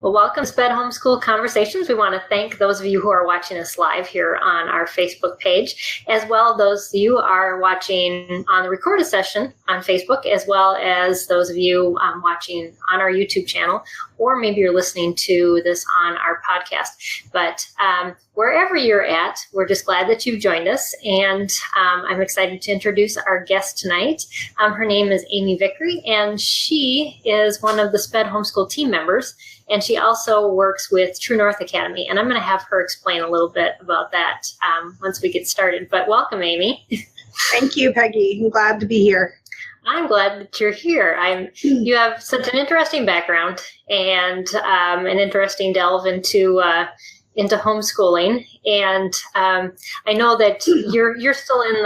Well, welcome to SPED Homeschool Conversations. We want to thank those of you who are watching us live here on our Facebook page, as well as those of you who are watching on the recorded session on Facebook, as well as those of you watching on our YouTube channel, or maybe you're listening to this on our podcast. But wherever you're at, we're just glad that you've joined us, and I'm excited to introduce our guest tonight. Her name is Amy Vickery, and she is one of the SPED Homeschool team members. And she also works with True North Academy. And I'm going to have her explain a little bit about that once we get started. But welcome, Amy. Thank you, Peggy. I'm glad to be here. I'm glad that you're here. You have such an interesting background and an interesting delve into homeschooling. And I know that you're still in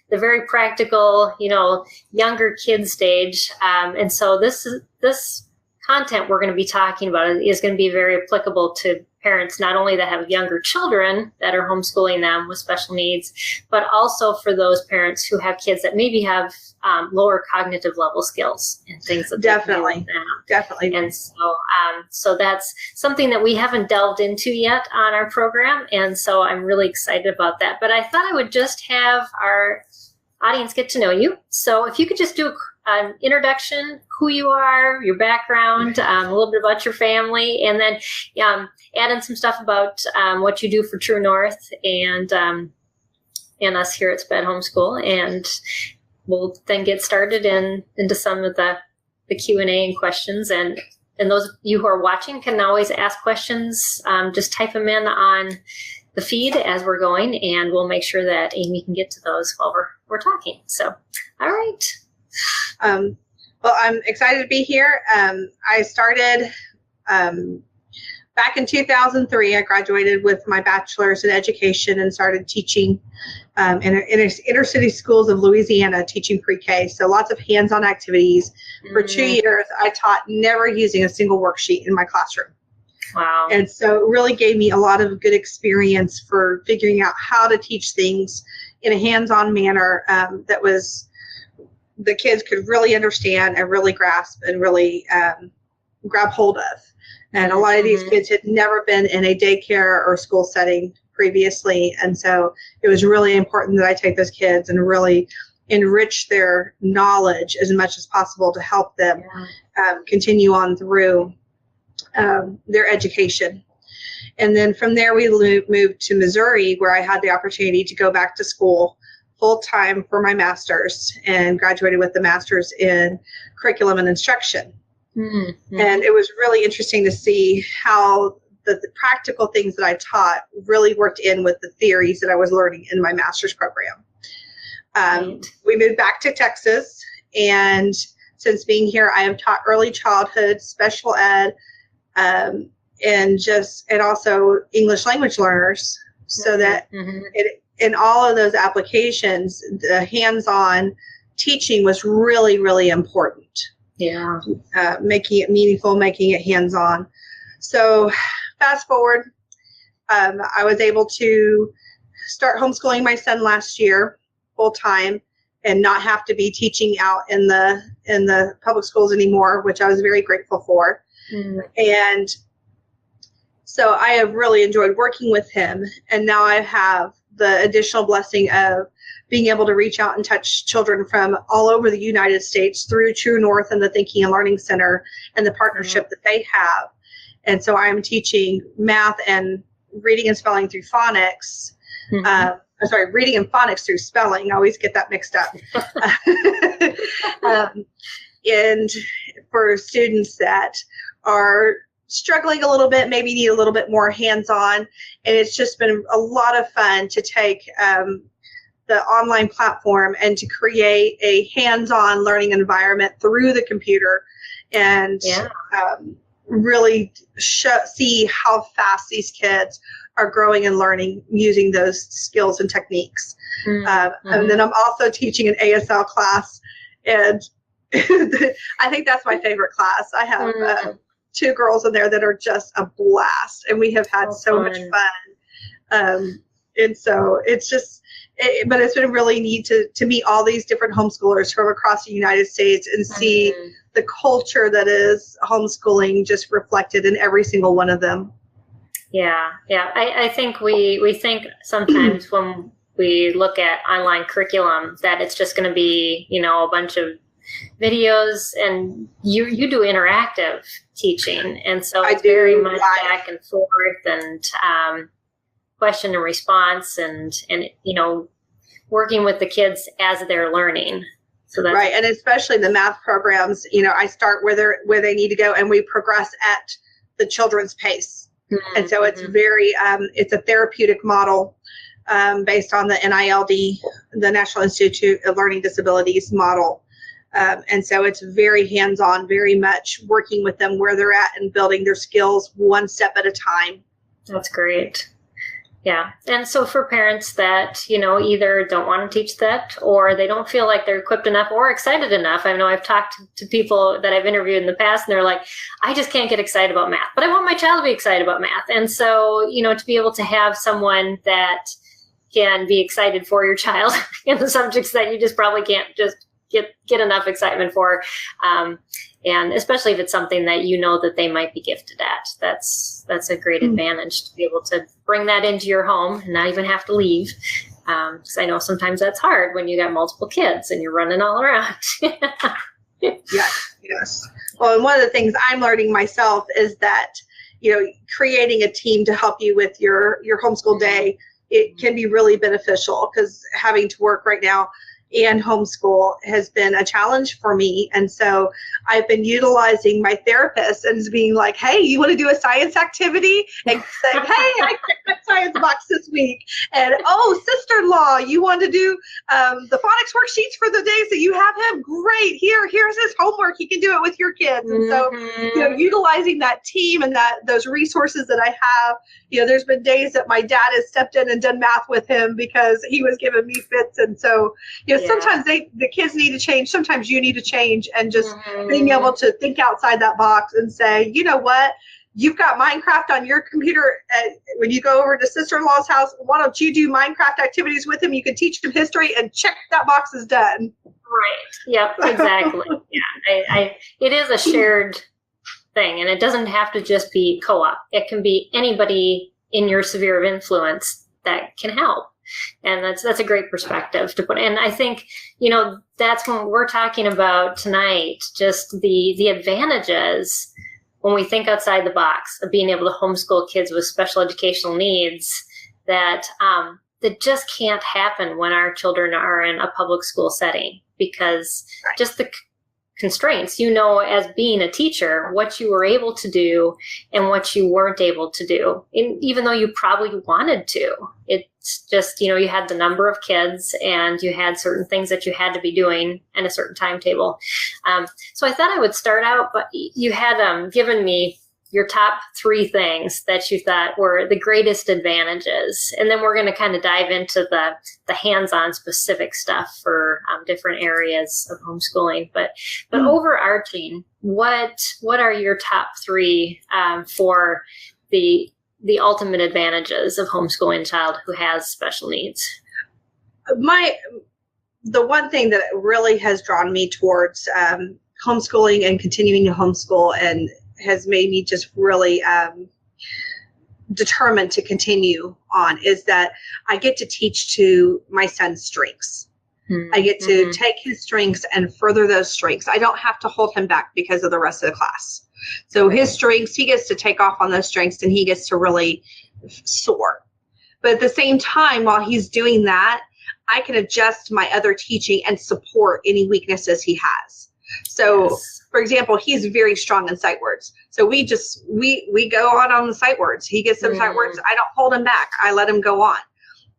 the very practical, younger kid stage. And so this content we're going to be talking about is going to be very applicable to parents, not only that have younger children that are homeschooling them with special needs, but also for those parents who have kids that maybe have lower cognitive level skills and things that definitely. And so that's something that we haven't delved into yet on our program, and so I'm really excited about that. But I thought I would just have our audience get to know you. So if you could just do an introduction, who you are, your background, a little bit about your family, and then add in some stuff about what you do for True North and us here at SPED Homeschool, and we'll then get started into some of the Q&A and questions. And those of you who are watching can always ask questions. Just type them in on the feed as we're going, and we'll make sure that Amy can get to those while we're talking. So, all right. Well, I'm excited to be here. I started back in 2003. I graduated with my bachelor's in education and started teaching in inner city schools of Louisiana, teaching pre-K. So lots of hands-on activities. For 2 years, I taught never using a single worksheet in my classroom. Wow. And so it really gave me a lot of good experience for figuring out how to teach things in a hands-on manner that was the kids could really understand and really grasp and really grab hold of. And a lot of these kids had never been in a daycare or school setting previously. And so it was really important that I take those kids and really enrich their knowledge as much as possible to help them continue on through their education. And then from there, we moved to Missouri, where I had the opportunity to go back to school full-time for my master's, and graduated with the master's in curriculum and instruction. Mm-hmm. And it was really interesting to see how the practical things that I taught really worked in with the theories that I was learning in my master's program. We moved back to Texas, and since being here, I have taught early childhood, special ed, and also English language learners, so that in all of those applications, the hands-on teaching was really, really important. Yeah. Making it meaningful, making it hands-on. So fast forward, I was able to start homeschooling my son last year full-time and not have to be teaching out in the public schools anymore, which I was very grateful for. And so I have really enjoyed working with him, and now I have the additional blessing of being able to reach out and touch children from all over the United States through True North and the Thinking and Learning Center and the partnership that they have. And so I'm teaching math and reading and spelling through phonics. Reading and phonics through spelling. I always get that mixed up. And for students that are struggling a little bit, maybe need a little bit more hands-on. And it's just been a lot of fun to take the online platform and to create a hands-on learning environment through the computer and really see how fast these kids are growing and learning using those skills and techniques. And then I'm also teaching an ASL class, and I think that's my favorite class. I have 2 girls in there that are just a blast, and we have had so much fun. And so it's just, but it's been really neat to meet all these different homeschoolers from across the United States and see the culture that is homeschooling just reflected in every single one of them. Yeah. I think we think sometimes when we look at online curriculum that it's just going to be, a bunch of videos, and you do interactive teaching, and so it's very much back and forth and question and response, and working with the kids as they're learning. So that's right, and especially the math programs. I start where they need to go, and we progress at the children's pace. Mm-hmm. And so it's very it's a therapeutic model based on the NILD, the National Institute of Learning Disabilities model. And so it's very hands-on, very much working with them where they're at and building their skills one step at a time. That's great. Yeah. And so for parents that, either don't want to teach that, or they don't feel like they're equipped enough or excited enough. I know I've talked to people that I've interviewed in the past, and they're like, I just can't get excited about math, but I want my child to be excited about math. And so, to be able to have someone that can be excited for your child in the subjects that you just probably can't just get enough excitement for, and especially if it's something that that they might be gifted at. That's a great advantage to be able to bring that into your home and not even have to leave. Because I know sometimes that's hard when you got multiple kids and you're running all around. Yes. Well, and one of the things I'm learning myself is that, creating a team to help you with your homeschool day, it can be really beneficial, because having to work right now and homeschool has been a challenge for me. And so I've been utilizing my therapist and being like, hey, you want to do a science activity? And saying, hey, I checked my science box this week. And, sister-in-law, you want to do the phonics worksheets for the days that you have him? Great. Here's his homework. He can do it with your kids. And so, utilizing that team and those resources that I have, there's been days that my dad has stepped in and done math with him because he was giving me fits. And so, sometimes the kids need to change. Sometimes you need to change, and just being able to think outside that box and say, you know what, you've got Minecraft on your computer. When you go over to sister-in-law's house, why don't you do Minecraft activities with him? You can teach him history, and check, that box is done. Right. Yep. Exactly. Yeah. It is a shared thing, and it doesn't have to just be co-op. It can be anybody in your sphere of influence that can help. And that's a great perspective to put. And I think, that's what we're talking about tonight, just the advantages when we think outside the box of being able to homeschool kids with special educational needs that just can't happen when our children are in a public school setting, because just the constraints, as being a teacher, what you were able to do and what you weren't able to do, and even though you probably wanted to. It's just, you had the number of kids and you had certain things that you had to be doing in a certain timetable. So I thought I would start out, but you had given me your top 3 things that you thought were the greatest advantages. And then we're going to kind of dive into the hands-on specific stuff for different areas of homeschooling. But overarching, what are your top 3 for the ultimate advantages of homeschooling a child who has special needs? The one thing that really has drawn me towards homeschooling and continuing to homeschool and has made me just really determined to continue on is that I get to teach to my son's strengths. I get to take his strengths and further those strengths. I don't have to hold him back because of the rest of the class. So his strengths, he gets to take off on those strengths and he gets to really soar. But at the same time, while he's doing that, I can adjust my other teaching and support any weaknesses he has. So, for example, he's very strong in sight words. So we go on the sight words. He gets some sight words. I don't hold him back. I let him go on.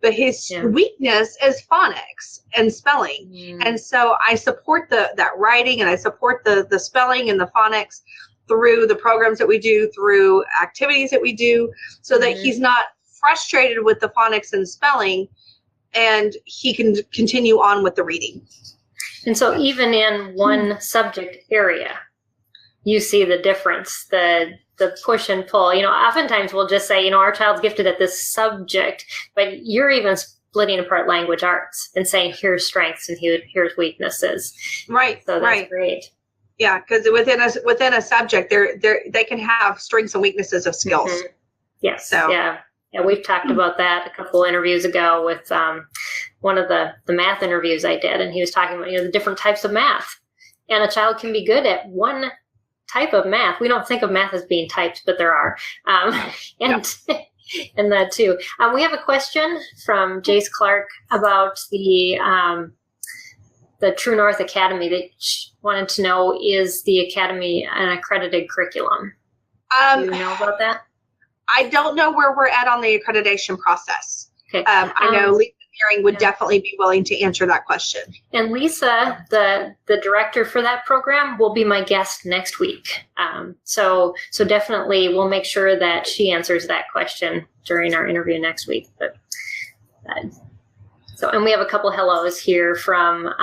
But his weakness is phonics and spelling. And so I support that writing, and I support the spelling and the phonics through the programs that we do, through activities that we do, so that he's not frustrated with the phonics and spelling, and he can continue on with the reading. And so even in one subject area, you see the difference, the push and pull. Oftentimes we'll just say, our child's gifted at this subject, but you're even splitting apart language arts and saying, here's strengths and here's weaknesses. Right. So that's great. Yeah, because within a subject, they can have strengths and weaknesses of skills. Mm-hmm. Yes. So. Yeah. We've talked about that a couple interviews ago with one of the math interviews I did, and he was talking about the different types of math, and a child can be good at one type of math. We don't think of math as being types, but there are, and that too. We have a question from Jace Clark about the True North Academy. They wanted to know, is the Academy an accredited curriculum? Do you know about that? I don't know where we're at on the accreditation process. Okay. I know Lisa Deering would definitely be willing to answer that question. And Lisa, the director for that program, will be my guest next week. So definitely we'll make sure that she answers that question during our interview next week. But and we have a couple hellos here from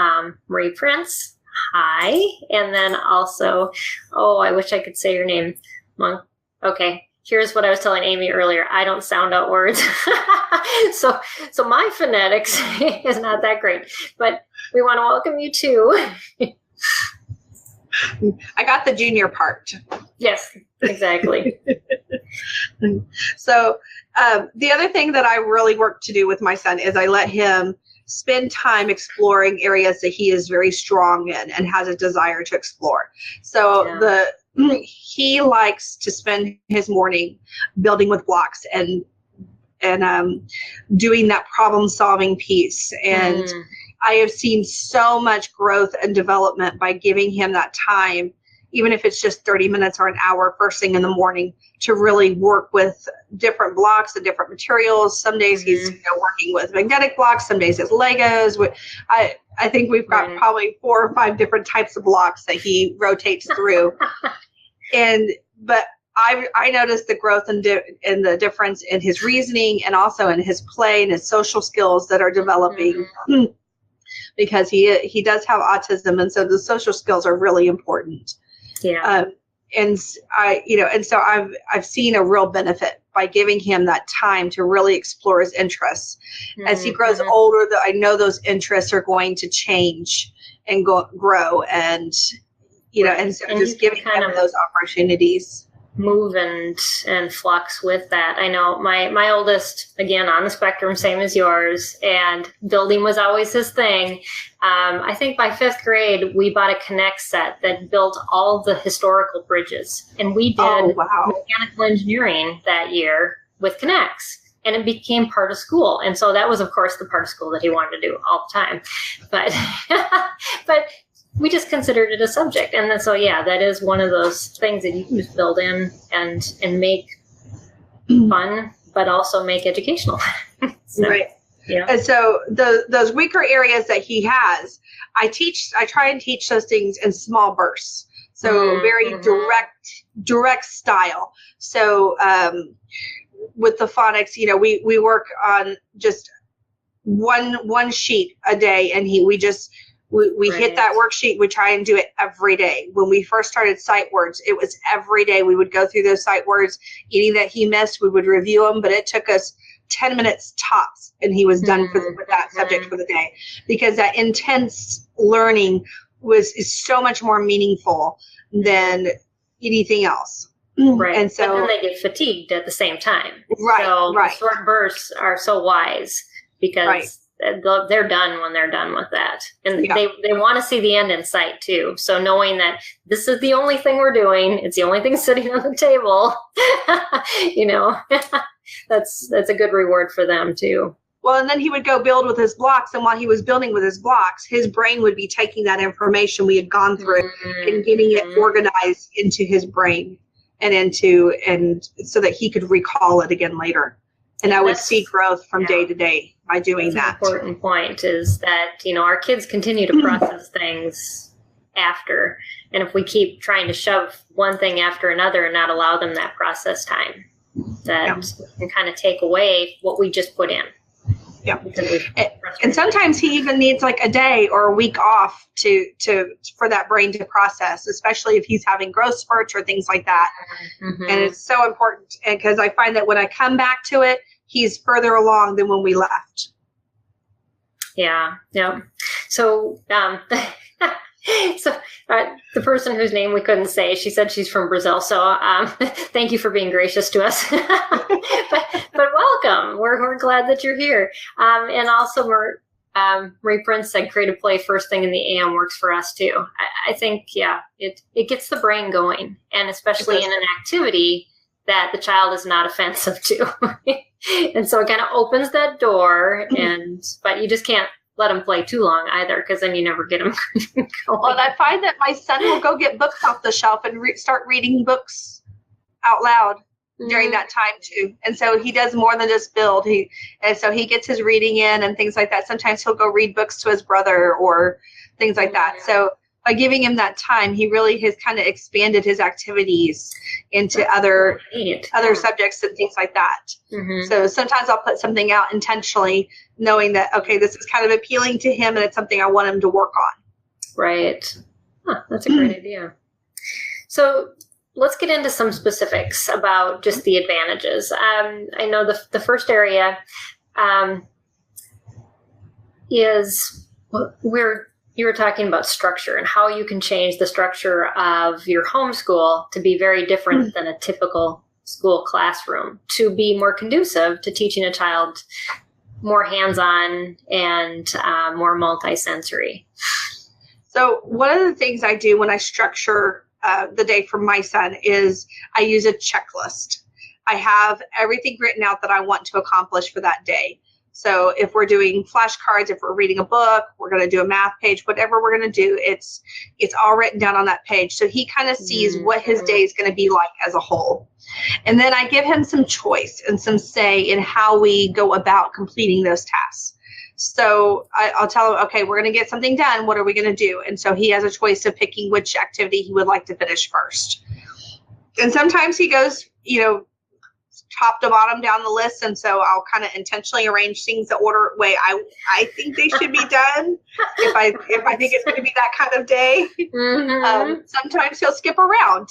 Marie Prince. Hi. And then also, I wish I could say your name. Okay. Here's what I was telling Amy earlier. I don't sound out words. So my phonetics is not that great, but we want to welcome you too. I got the junior part. Yes, exactly. So the other thing that I really work to do with my son is I let him spend time exploring areas that he is very strong in and has a desire to explore. So he likes to spend his morning building with blocks and doing that problem solving piece. And I have seen so much growth and development by giving him that time, even if it's just 30 minutes or an hour first thing in the morning, to really work with different blocks and different materials. Some days he's working with magnetic blocks, some days it's Legos. I think we've got probably 4 or 5 different types of blocks that he rotates through. But I noticed the growth and the difference in his reasoning and also in his play and his social skills that are developing because he does have autism, and so the social skills are really important. Yeah. And so I've seen a real benefit by giving him that time to really explore his interests. As he grows older, I know those interests are going to change and grow, and and so just giving him those opportunities. Move and flux with that. I know my oldest, again, on the spectrum, same as yours, and building was always his thing. I think by 5th grade, we bought a Connect set that built all the historical bridges. And we did mechanical engineering that year with Connects. And it became part of school. And so that was, of course, the part of school that he wanted to do all the time. But we just considered it a subject. And then, so, that is one of those things that you can just build in and make fun, but also make educational. Right. Yeah. And so those weaker areas that he has, I try and teach those things in small bursts. So very direct style. So with the phonics, we work on just one sheet a day, and we hit that worksheet. We try and do it every day. When we first started sight words, it was every day. We would go through those sight words. Any that he missed, we would review them, but it took us 10 minutes tops, and he was done with that subject for the day, because that intense learning is so much more meaningful than anything else. Right. And so but then they get fatigued at the same time. Right. So short bursts are so wise, because they're done when they're done with that. And they want to see the end in sight too. So knowing that this is the only thing we're doing, it's the only thing sitting on the table, that's a good reward for them too. Well, and then he would go build with his blocks, and while he was building with his blocks, his brain would be taking that information we had gone through and getting it organized into his brain and so that he could recall it again later. And I would see growth from day to day by doing that. An important point is that, our kids continue to process things after. And if we keep trying to shove one thing after another and not allow them that process time, that can kind of take away what we just put in. Yeah. And sometimes he even needs like a day or a week off for that brain to process, especially if he's having growth spurts or things like that. And it's so important. And because I find that when I come back to it, he's further along than when we left. Yeah. Yeah. So, the person whose name we couldn't say, she said she's from Brazil. So, thank you for being gracious to us. but welcome. We're glad that you're here. And also, Marie Prince said creative play first thing in the AM works for us too. I think, it gets the brain going, and especially in an activity that the child is not offensive to. And so it kind of opens that door, but you just can't let them play too long either, because then you never get them going. Well, and I find that my son will go get books off the shelf and start reading books out loud during that time too. And so he does more than just build. And so he gets his reading in and things like that. Sometimes he'll go read books to his brother or things like that. So by giving him that time, he really has kind of expanded his activities into other subjects and things like that. So sometimes I'll put something out intentionally, knowing that, okay, this is kind of appealing to him and it's something I want him to work on. Right. That's a great idea. So let's get into some specifics about just the advantages. I know the first area is where you were talking about structure and how you can change the structure of your homeschool to be very different than a typical school classroom, to be more conducive to teaching a child more hands-on and more multisensory. So one of the things I do when I structure the day for my son is I use a checklist. I have everything written out that I want to accomplish for that day. So if we're doing flashcards, if we're reading a book, we're going to do a math page, whatever we're going to do, it's all written down on that page. So he kind of sees what his day is going to be like as a whole. And then I give him some choice and some say in how we go about completing those tasks. So I'll tell him, okay, we're going to get something done. What are we going to do? And so he has a choice of picking which activity he would like to finish first. And sometimes he goes, top to bottom down the list, and so I'll kind of intentionally arrange things the way I think they should be done. If I think it's going to be that kind of day, sometimes he'll skip around.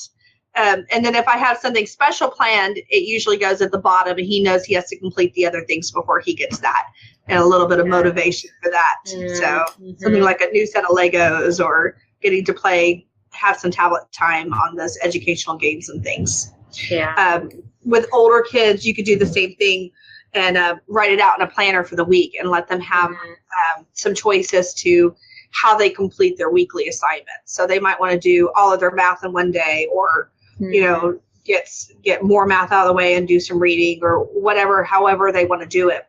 And then if I have something special planned, it usually goes at the bottom, and he knows he has to complete the other things before he gets that, and a little bit of motivation for that. So something like a new set of Legos or getting to have some tablet time on those educational games and things. Yeah. With older kids, you could do the same thing and write it out in a planner for the week and let them have some choices to how they complete their weekly assignments. So they might want to do all of their math in one day, or get more math out of the way and do some reading, or whatever, however they want to do it.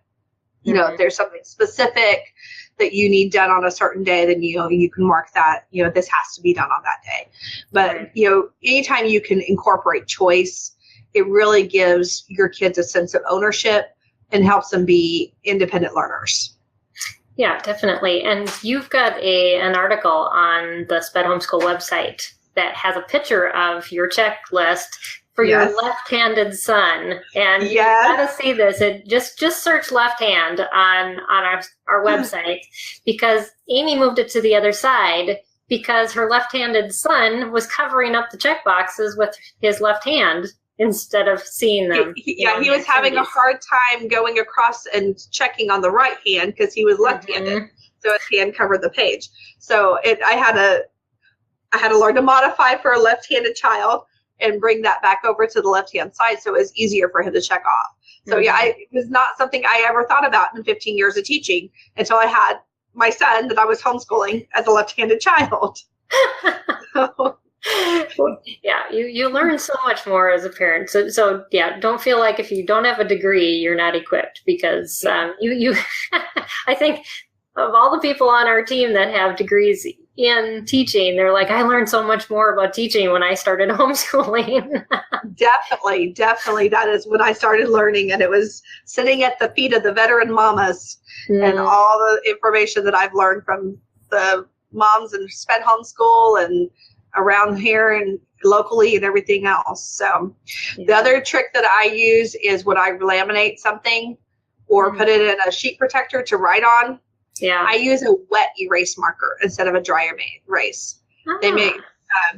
If there's something specific that you need done on a certain day, then you can mark that this has to be done on that day. But anytime you can incorporate choice, it really gives your kids a sense of ownership and helps them be independent learners. Yeah, definitely. And you've got an article on the SPED Homeschool website that has a picture of your checklist for your left-handed son. And you got to see this. Just search left hand on our website, because Amy moved it to the other side because her left-handed son was covering up the check boxes with his left hand instead of seeing them. He was having a hard time going across and checking on the right hand because he was left-handed. So his hand covered the page. So I had to learn to modify for a left-handed child and bring that back over to the left-hand side so it was easier for him to check off. So it was not something I ever thought about in 15 years of teaching until I had my son that I was homeschooling as a left-handed child. Yeah, you learn so much more as a parent. So don't feel like if you don't have a degree, you're not equipped, because you I think of all the people on our team that have degrees in teaching, they're like, I learned so much more about teaching when I started homeschooling. Definitely. That is when I started learning, and it was sitting at the feet of the veteran mamas and all the information that I've learned from the moms in SPED Homeschool and around here and locally and everything else. So the other trick that I use is when I laminate something or put it in a sheet protector to write on, I use a wet erase marker instead of a dry erase. They make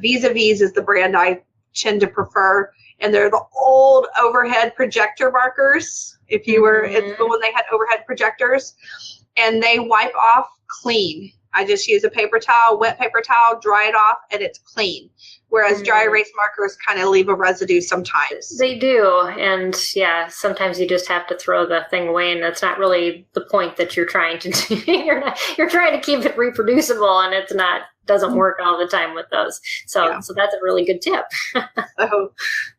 Vis-a-Vis is the brand I tend to prefer, and they're the old overhead projector markers. If you were in school when they had overhead projectors, and they wipe off clean. I just use a paper towel, wet paper towel, dry it off, and it's clean. Whereas dry erase markers kind of leave a residue sometimes. They do. And yeah, sometimes you just have to throw the thing away, and that's not really the point that you're trying to do. You're trying to keep it reproducible, and it's not, doesn't work all the time with those. So that's a really good tip.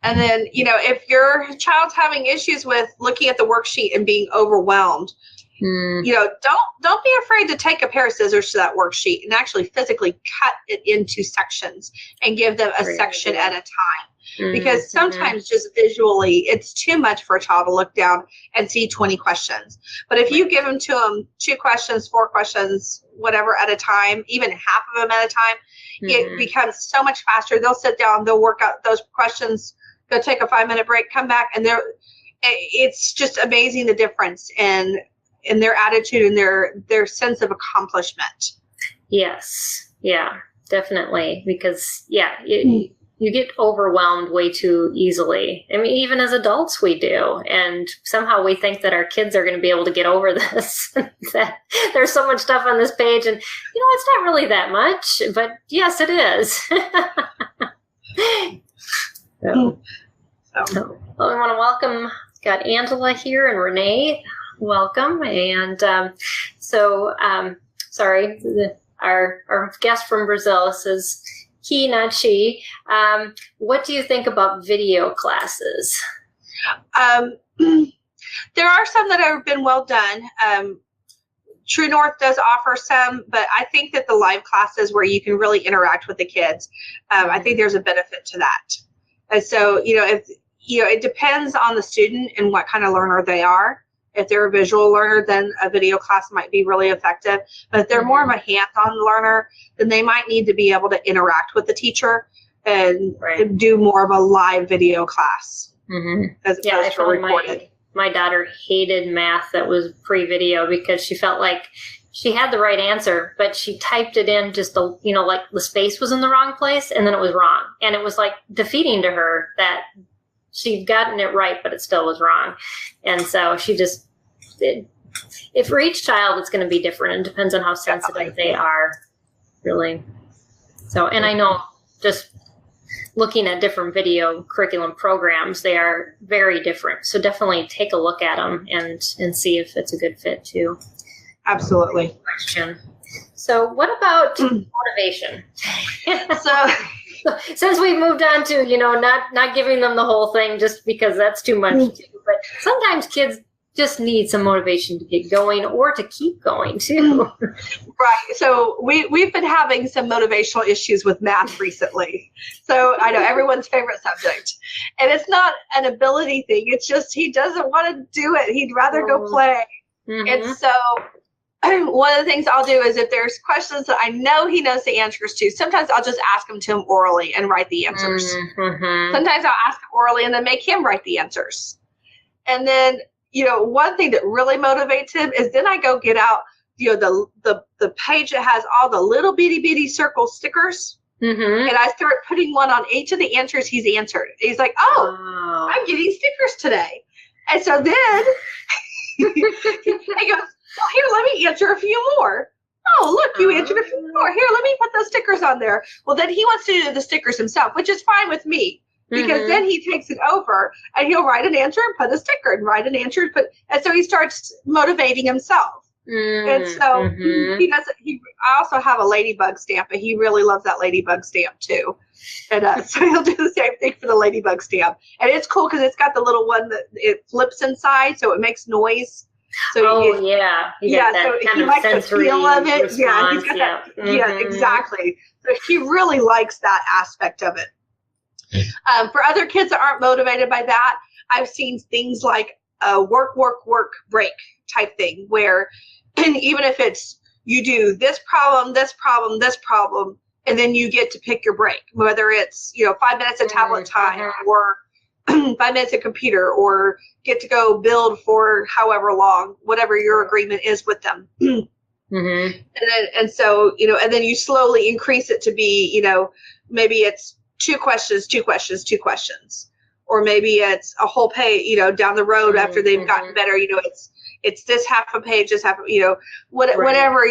And then, if your child's having issues with looking at the worksheet and being overwhelmed, don't be afraid to take a pair of scissors to that worksheet and actually physically cut it into sections and give them a section at a time. Because sometimes just visually, it's too much for a child to look down and see 20 questions. But if you give them to them 2 questions, 4 questions, whatever at a time, even half of them at a time, it becomes so much faster. They'll sit down, they'll work out those questions, go take a 5-minute break, come back, and it's just amazing the difference in their attitude and their sense of accomplishment. Yes. Yeah, definitely. Because you get overwhelmed way too easily. I mean, even as adults we do. And somehow we think that our kids are going to be able to get over this. That there's so much stuff on this page, and it's not really that much, but yes, it is. So I want to welcome, got Angela here and Renee. Welcome. And sorry, our guest from Brazil says he, not she. What do you think about video classes? There are some that have been well done. True North does offer some, but I think that the live classes where you can really interact with the kids, I think there's a benefit to that. And so, it depends on the student and what kind of learner they are. If they're a visual learner, then a video class might be really effective. But if they're more of a hands-on learner, then they might need to be able to interact with the teacher and do more of a live video class as opposed to recorded. My daughter hated math that was pre-video because she felt like she had the right answer, but she typed it in just like the space was in the wrong place, and then it was wrong. And it was like defeating to her that she'd gotten it right, but it still was wrong. And so she just, for each child, it's going to be different. It depends on how sensitive they are, really. So, and I know just looking at different video curriculum programs, they are very different. So definitely take a look at them and see if it's a good fit too. Absolutely. Question. So what about motivation? So since we've moved on to, not giving them the whole thing just because that's too much too, but sometimes kids just need some motivation to get going or to keep going too. Right. So we've been having some motivational issues with math recently. So I know everyone's favorite subject. And it's not an ability thing. It's just he doesn't want to do it. He'd rather go play. And so one of the things I'll do is if there's questions that I know he knows the answers to, sometimes I'll just ask them to him orally and write the answers. Sometimes I'll ask him orally and then make him write the answers. And then, one thing that really motivates him is then I go get out, the page that has all the little bitty circle stickers. And I start putting one on each of the answers he's answered. He's like, oh, I'm getting stickers today. And so then he goes, well, here, let me answer a few more. Oh, look, you answered a few more. Here, let me put those stickers on there. Well, then he wants to do the stickers himself, which is fine with me. Because then he takes it over and he'll write an answer and put a sticker and write an answer and so he starts motivating himself. And so he does. I also have a ladybug stamp, and he really loves that ladybug stamp too. And so he'll do the same thing for the ladybug stamp, and it's cool because it's got the little one that it flips inside, so it makes noise. So so he likes the feel of it. Response. Yeah, he's got that. Yeah, exactly. So he really likes that aspect of it. For other kids that aren't motivated by that, I've seen things like a work, break type thing where even if it's you do this problem, and then you get to pick your break, whether it's 5 minutes of tablet time or 5 minutes of computer, or get to go build for however long, whatever your agreement is with them. And so and then you slowly increase it to be maybe it's 2 questions, or maybe it's a whole page down the road after they've gotten better. it's this half a page, this half, Right. whatever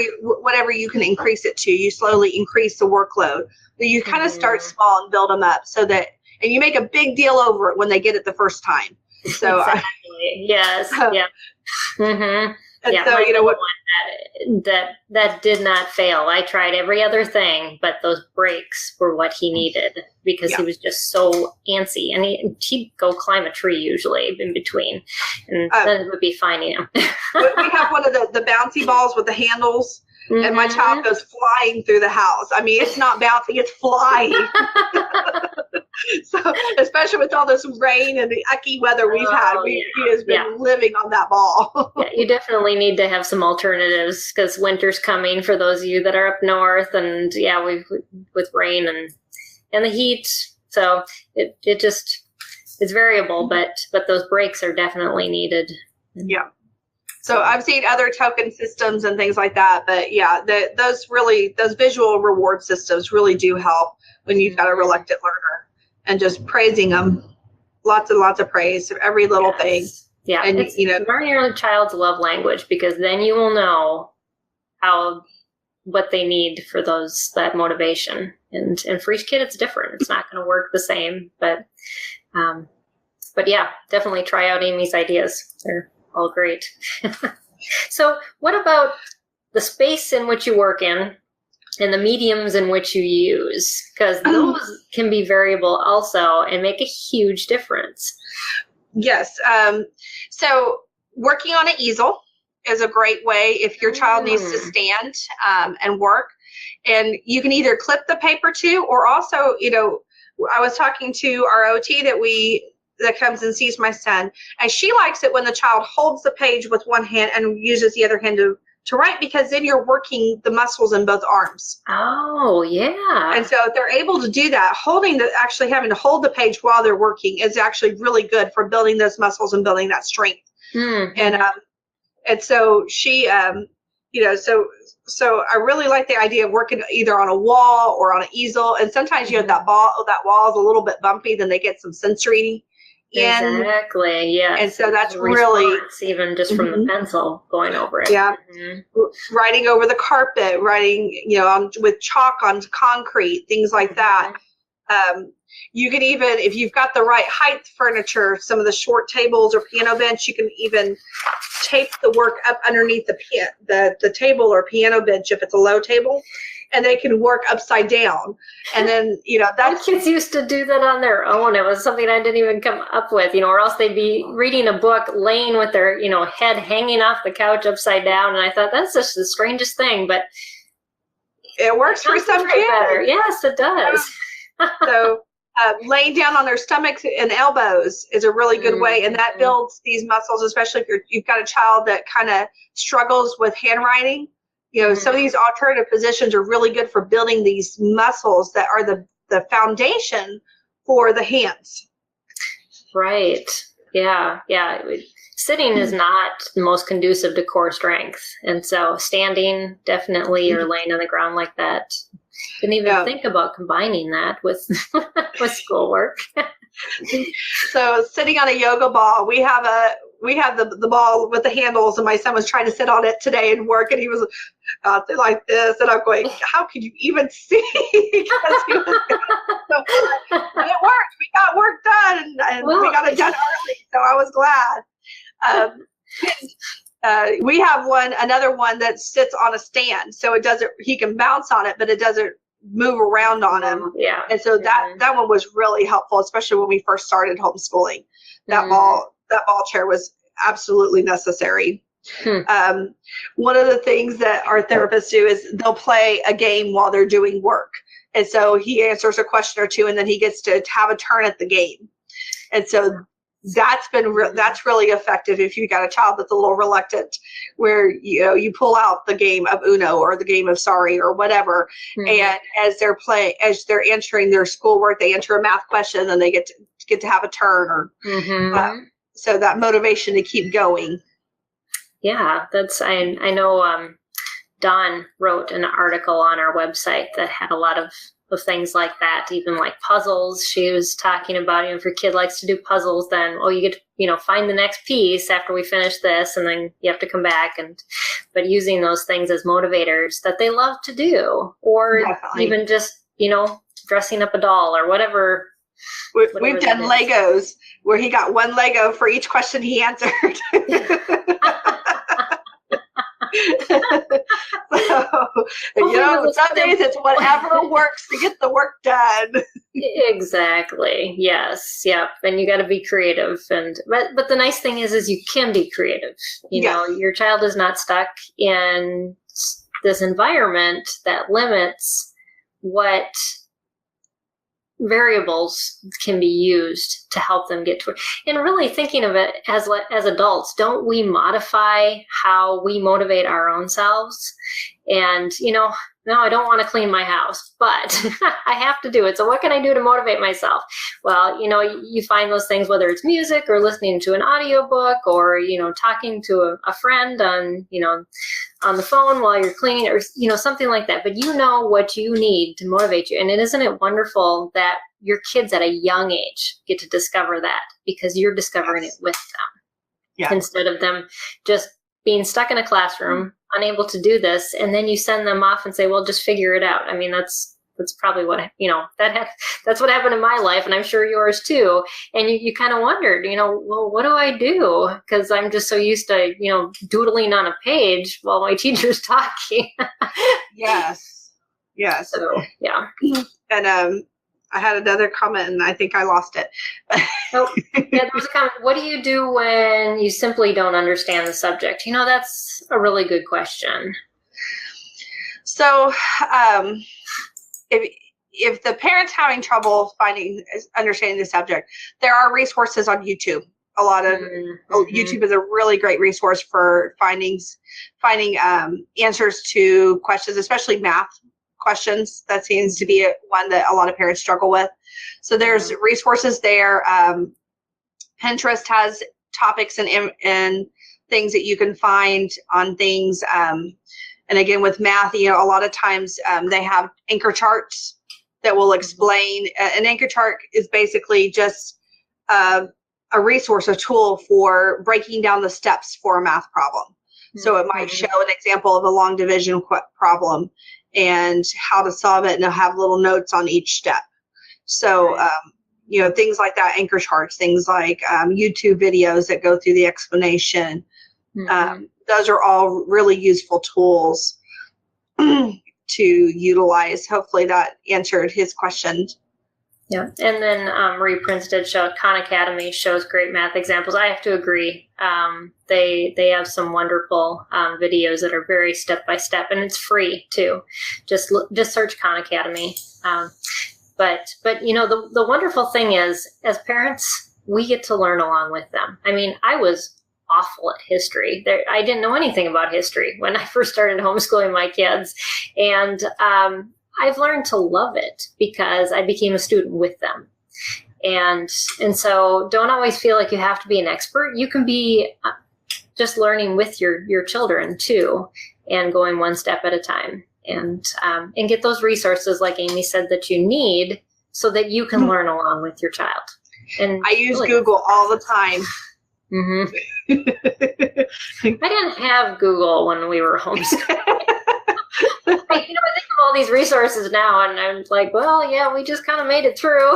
you can increase it to. You slowly increase the workload. But you kind of start small and build them up and you make a big deal over it when they get it the first time. So exactly. Yes. Yeah. Mm-hmm. And yeah, so, that did not fail. I tried every other thing, but those breaks were what he needed because he was just so antsy, and he'd go climb a tree usually in between, and then it would be fine. We have one of the bouncy balls with the handles, and my child goes flying through the house. I mean, it's not bouncing, it's flying. So, especially with all this rain and the icky weather we've had, he has been living on that ball. You definitely need to have some alternatives because winter's coming for those of you that are up north, and we've with rain and the heat. So it just it's variable, but those breaks are definitely needed. Yeah. So I've seen other token systems and things like that, but those visual reward systems really do help when you've got a reluctant learner, and just praising them, lots and lots of praise for every little thing. Yeah, and learn your child's love language, because then you will know what they need for that motivation. And for each kid, it's different. It's not going to work the same, but yeah, definitely try out Amy's ideas. They're all great. So what about the space in which you work in and the mediums in which you use? Because those can be variable also and make a huge difference. Yes. So working on an easel is a great way if your child needs to stand and work. And you can either clip the paper to, or also, I was talking to our OT that comes and sees my son, and she likes it when the child holds the page with one hand and uses the other hand to write, because then you're working the muscles in both arms. Oh, yeah. And so if they're able to do that, actually having to hold the page while they're working is actually really good for building those muscles and building that strength. Mm-hmm. And so she, so I really like the idea of working either on a wall or on an easel. And sometimes that wall is a little bit bumpy, then they get some sensory. Exactly. Yeah. And so that's really even just from the pencil going over it. Yeah. Mm-hmm. Writing over the carpet, writing, with chalk on concrete, things like that. You can even, if you've got the right height furniture, some of the short tables or piano bench, you can even tape the work up underneath the table or piano bench if it's a low table, and they can work upside down. And then, that's... Kids used to do that on their own. It was something I didn't even come up with, or else they'd be reading a book, laying with their, head hanging off the couch upside down. And I thought, that's just the strangest thing, but it works for some kids. Better. Yes, it does. So laying down on their stomachs and elbows is a really good way, and that builds these muscles, especially if you've got a child that kind of struggles with handwriting. Some of these alternative positions are really good for building these muscles that are the foundation for the hands. Right. Yeah. Yeah. Sitting is not the most conducive to core strength. And so standing definitely, or laying on the ground like that. Didn't even think about combining that with schoolwork. So sitting on a yoga ball, we have the ball with the handles, and my son was trying to sit on it today and work, and he was like this, and I'm going, how can you even see? Because he was and it worked. We got work done, and we got it done early, so I was glad. We have another one that sits on a stand, so he can bounce on it, but it doesn't move around on him. Yeah. And so that one was really helpful, especially when we first started homeschooling. That ball chair was absolutely necessary. One of the things that our therapists do is they'll play a game while they're doing work. And so he answers a question or two, and then he gets to have a turn at the game. And so that's really effective if you've got a child that's a little reluctant, where you pull out the game of Uno or the game of Sorry or whatever, and as they're answering their schoolwork, they enter a math question, and they get to have a turn, or so that motivation to keep going. Yeah, I know Dawn wrote an article on our website that had a lot of of things like that, even like puzzles. She was talking about, if your kid likes to do puzzles, then, you get to, find the next piece after we finish this, and then you have to come back. But using those things as motivators that they love to do, or Definitely. even just, dressing up a doll or whatever. We've done Legos where he got one Lego for each question he answered. So, some days it's whatever works to get the work done. Exactly. Yes. Yep. And you got to be creative. But the nice thing is you can be creative. Your child is not stuck in this environment that limits what variables can be used to help them get to it. And really thinking of it as adults, don't we modify how we motivate our own selves? And, no, I don't want to clean my house, but I have to do it. So what can I do to motivate myself? Well, you find those things, whether it's music or listening to an audiobook or, talking to a friend on the phone while you're cleaning, or, something like that. But what you need to motivate you. And isn't it wonderful that your kids at a young age get to discover that, because you're discovering it with them, instead of them just being stuck in a classroom, unable to do this, and then you send them off and say, well, just figure it out. I mean, that's probably what, that's what happened in my life, and I'm sure yours too. And you kind of wondered, well, what do I do? Because I'm just so used to, doodling on a page while my teacher's talking. Yes. So, yeah. And I had another comment, and I think I lost it. There was a comment. What do you do when you simply don't understand the subject? That's a really good question. So, if the parent's having trouble understanding the subject, there are resources on YouTube. A lot of YouTube is a really great resource for finding answers to questions, especially math questions. That seems to be one that a lot of parents struggle with. So there's resources there. Pinterest has topics and things that you can find on things. And again, with math, a lot of times they have anchor charts that will explain. An anchor chart is basically just a resource, a tool for breaking down the steps for a math problem. So it might show an example of a long division problem and how to solve it, and have little notes on each step. So, things like that, anchor charts, things like YouTube videos that go through the explanation. Those are all really useful tools to utilize. Hopefully that answered his question. Yeah, and then Marie Prince did show Khan Academy shows great math examples. I have to agree. They have some wonderful videos that are very step by step, and it's free too. Just search Khan Academy. But the wonderful thing is, as parents, we get to learn along with them. I mean, I was awful at history. I didn't know anything about history when I first started homeschooling my kids, and I've learned to love it because I became a student with them. And so don't always feel like you have to be an expert. You can be just learning with your children too, and going one step at a time, and get those resources, like Amy said, that you need so that you can learn along with your child. And I use Google all the time. I didn't have Google when we were homeschooling. I think of all these resources now, and I'm like, well, yeah, we just kind of made it through.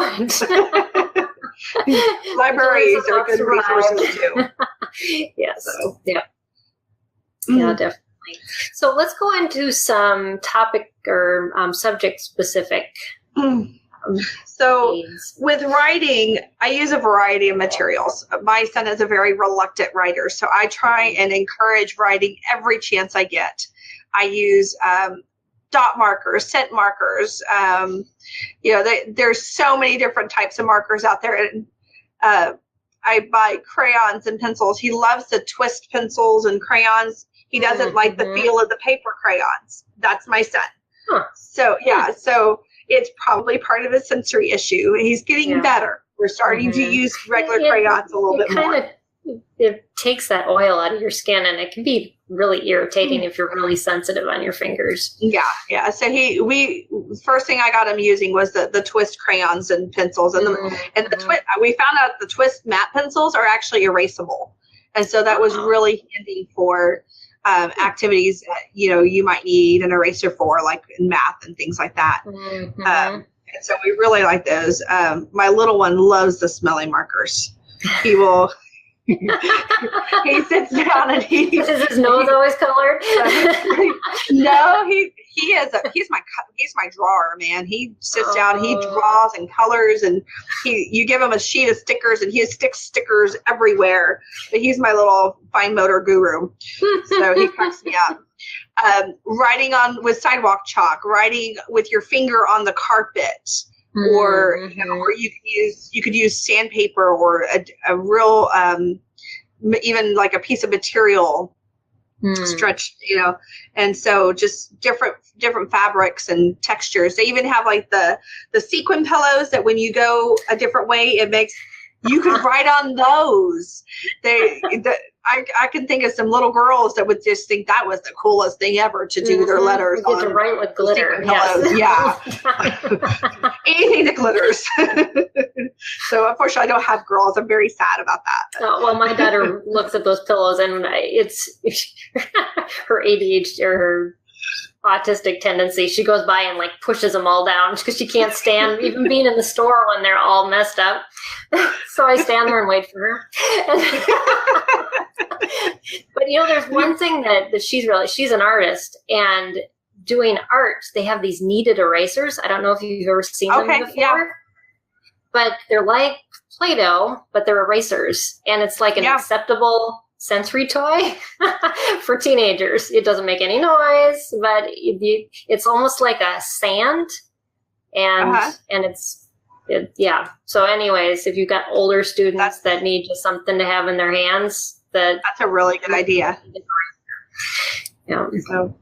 Libraries are good resources too. Yes. So. Yeah. Yeah, definitely. So let's go into some topic or subject specific. So with writing, I use a variety of materials. My son is a very reluctant writer, so I try and encourage writing every chance I get. I use dot markers, scent markers. There's so many different types of markers out there. And I buy crayons and pencils. He loves the twist pencils and crayons. He doesn't like the feel of the paper crayons. That's my son. Huh. So it's probably part of his sensory issue. He's getting better. We're starting to use regular crayons a little bit more. it takes that oil out of your skin, and it can be really irritating if you're really sensitive on your fingers. Yeah. So first thing I got him using was the twist crayons and pencils, and we found out the twist matte pencils are actually erasable, and so that was really handy for activities that, you might need an eraser for, like in math and things like that. And so we really like those. My little one loves the smelly markers. He will. He sits down and is his nose always colored? No, he's my drawer, man. He sits down, he draws and colors, and you give him a sheet of stickers and he sticks stickers everywhere. But he's my little fine motor guru. So he cracks me up. Writing with sidewalk chalk, writing with your finger on the carpet. Or or you could use sandpaper or a real even like a piece of material stretched, and so just different fabrics and textures. They even have like the sequin pillows that when you go a different way, you could write on those. I can think of some little girls that would just think that was the coolest thing ever to do their letters on. To write with glitter. Yes. Yeah. Anything that glitters. So unfortunately, I don't have girls. I'm very sad about that. Oh, well, my daughter looks at those pillows, and it's her ADHD or her autistic tendency. She goes by and like pushes them all down because she can't stand even being in the store when they're all messed up. So I stand there and wait for her. But there's one thing that she's an artist, and doing art, they have these kneaded erasers. I don't know if you've ever seen them before. Yeah. But they're like Play-Doh, but they're erasers, and it's like an acceptable sensory toy for teenagers. It doesn't make any noise, but it's almost like a sand, and So anyways, if you've got older students that need just something to have in their hands, that's a really good idea. Yeah. So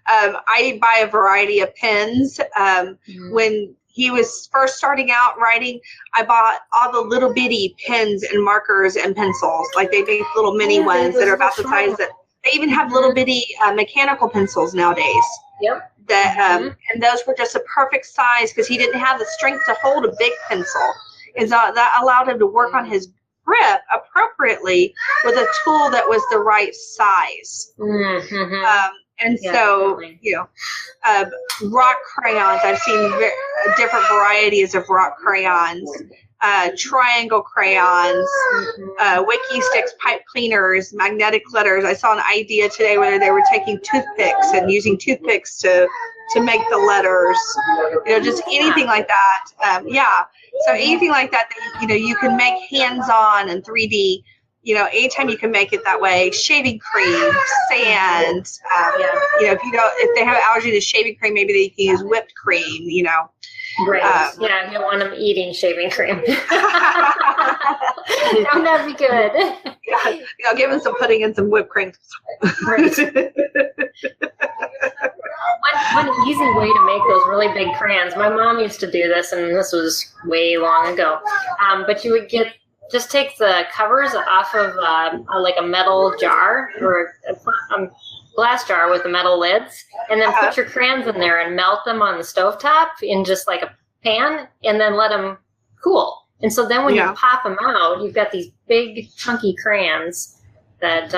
I buy a variety of pens. When he was first starting out writing, I bought all the little bitty pens and markers and pencils. Like they make little mini ones that are about the size that they even have little bitty mechanical pencils nowadays. Yep. And those were just a perfect size because he didn't have the strength to hold a big pencil. And so that allowed him to work on his grip appropriately with a tool that was the right size. Rock crayons. I've seen different varieties of rock crayons, triangle crayons, Wiki sticks, pipe cleaners, magnetic letters. I saw an idea today where they were taking toothpicks and using toothpicks to make the letters. Just anything like that. So anything like that you can make hands-on and 3D. Anytime you can make it that way. Shaving cream, sand. If they have allergy to shaving cream, maybe they can use whipped cream. Right. You don't want them eating shaving cream. That'd be good. Give them some pudding and some whipped cream. Right. One easy way to make those really big crayons. My mom used to do this, and this was way long ago. But you would just take the covers off of like a metal jar or a glass jar with the metal lids, and then put your crayons in there and melt them on the stovetop in just like a pan, and then let them cool. And so then when you pop them out, you've got these big chunky crayons that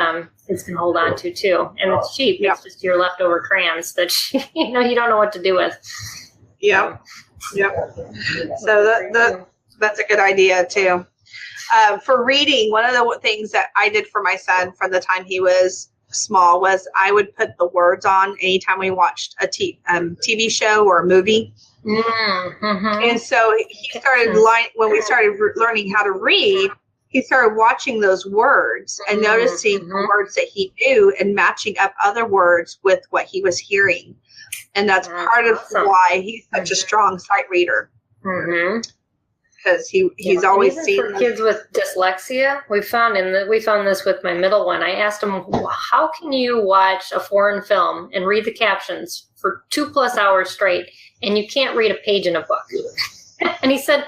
kids can hold on to too. And it's cheap. It's just your leftover crayons that you don't know what to do with. So that's a good idea too. For reading, one of the things that I did for my son from the time he was small was I would put the words on anytime we watched a TV show or a movie. And so he started, when we started learning how to read, he started watching those words and noticing the words that he knew and matching up other words with what he was hearing. And that's part of why he's such a strong sight reader. Because he's always seen for kids with dyslexia. We found this with my middle one. I asked him, how can you watch a foreign film and read the captions for 2+ hours straight and you can't read a page in a book? And he said,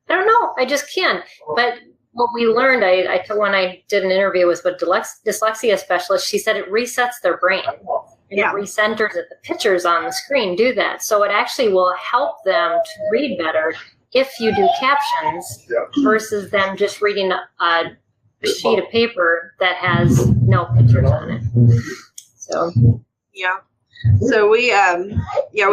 I don't know, I just can't. But what we learned, when I did an interview with a dyslexia specialist, she said it resets their brain. And it recenters it. The pictures on the screen do that. So it actually will help them to read better if you do captions versus them just reading a sheet of paper that has no pictures on it. So So we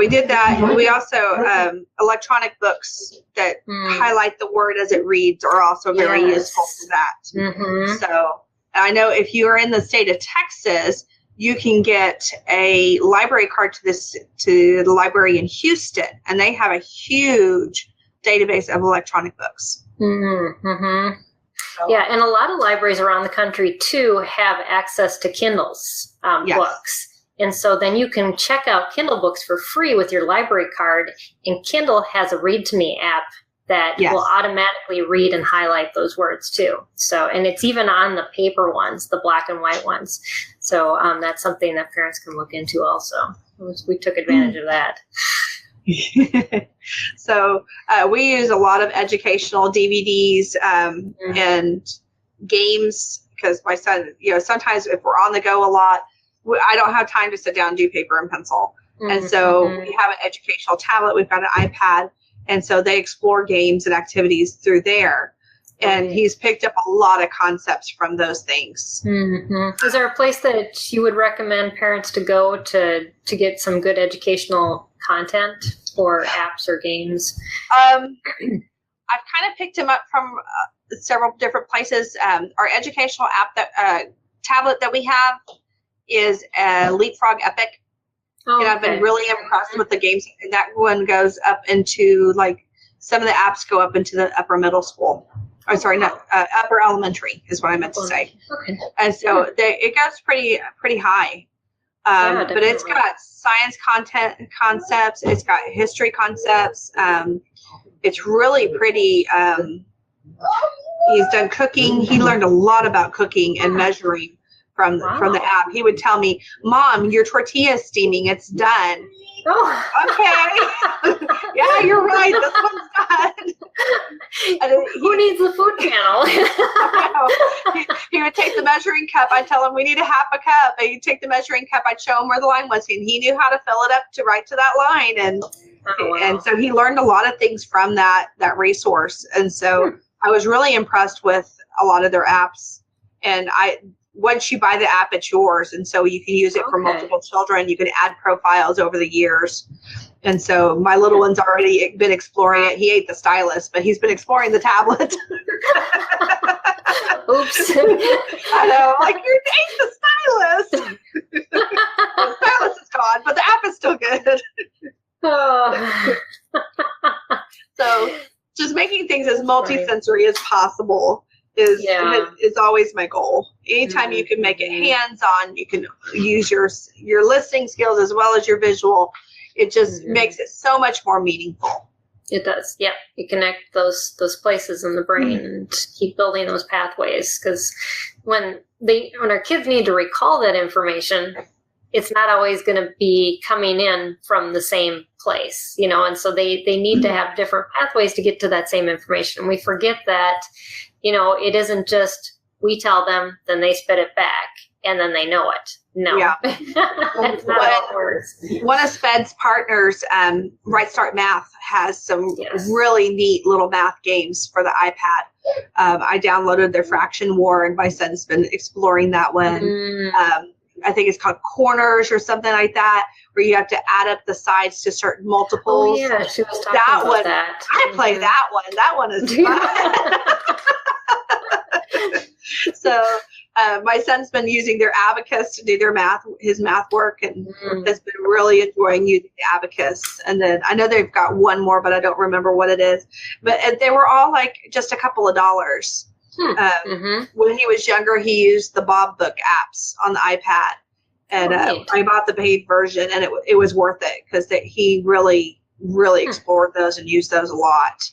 did that. We also electronic books that highlight the word as it reads are also very useful for that. So I know if you are in the state of Texas, you can get a library card to the library in Houston, and they have a huge database of electronic books. Yeah, and a lot of libraries around the country too have access to Kindle's books. And so then you can check out Kindle books for free with your library card. And Kindle has a Read to Me app that will automatically read and highlight those words too. So, and it's even on the paper ones, the black and white ones. So that's something that parents can look into also. We took advantage of that. So we use a lot of educational DVDs and games because my son, sometimes if we're on the go a lot, I don't have time to sit down and do paper and pencil. And so we have an educational tablet. We've got an iPad. And so they explore games and activities through there. And he's picked up a lot of concepts from those things. Is there a place that you would recommend parents to go to get some good educational content or apps or games? I've kind of picked him up from several different places. Our educational app tablet that we have is Leapfrog Epic. And I've been really impressed with the games. And that one goes up into some of the apps go up into the upper middle school. I'm sorry, not upper elementary is what I meant to say. And so it goes pretty high. But it's got science concepts. It's got history concepts. It's really pretty. He's done cooking. He learned a lot about cooking and measuring from the app. He would tell me, "Mom, your tortilla is steaming. It's done." Okay. Yeah, you're right. This one's done. Who needs the food channel? He would take the measuring cup. I'd tell him we need a half a cup. And he'd take the measuring cup. I'd show him where the line was. And he knew how to fill it up to right to that line. And so he learned a lot of things from that resource. And so I was really impressed with a lot of their apps. And once you buy the app, it's yours. And so you can use it for multiple children. You can add profiles over the years. And so my little one's already been exploring it. He ate the stylus, but he's been exploring the tablet. Oops. I know, you ate the stylus. The stylus is gone, but the app is still good. So just making things as multisensory as possible is always my goal. Anytime you can make it hands-on, you can use your listening skills as well as your visual. It just makes it so much more meaningful. It does. Yeah, you connect those places in the brain and keep building those pathways. Because when our kids need to recall that information, it's not always going to be coming in from the same place, and so they need to have different pathways to get to that same information. And we forget that, it isn't just we tell them, then they spit it back, and then they know it. No. Yeah. That's not how it works. One of SPED's partners, Right Start Math, has some really neat little math games for the iPad. I downloaded their Fraction War, and my son's been exploring that one. I think it's called Corners or something like that, where you have to add up the sides to certain multiples. Oh, yeah, she was talking about that. I play that one. That one is fun. So my son's been using their Abacus to do his math work, and has been really enjoying using the Abacus. And then I know they've got one more, but I don't remember what it is. But they were all just a couple of dollars. When he was younger, he used the Bob Book apps on the iPad, and I bought the paid version, and it was worth it because he really explored those and used those a lot.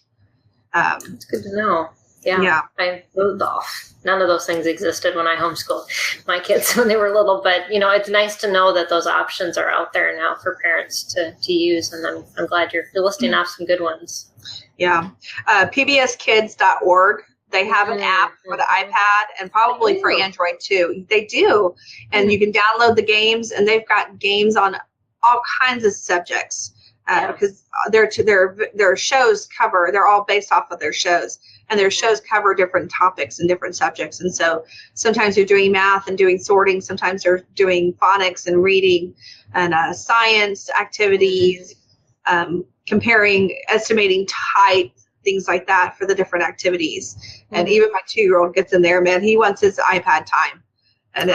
That's good to know. Yeah. I moved off. None of those things existed when I homeschooled my kids when they were little, but it's nice to know that those options are out there now for parents to use, and I'm glad you're listing off some good ones. Yeah. PBSkids.org They have an app for the iPad and probably for Android too. They do. And you can download the games, and they've got games on all kinds of subjects because their shows cover, they're all based off of their shows, and their shows cover different topics and different subjects. And so sometimes they're doing math and doing sorting. Sometimes they're doing phonics and reading and science activities, estimating type, things like that for the different activities. And even my 2-year-old gets in there, man, he wants his iPad time. And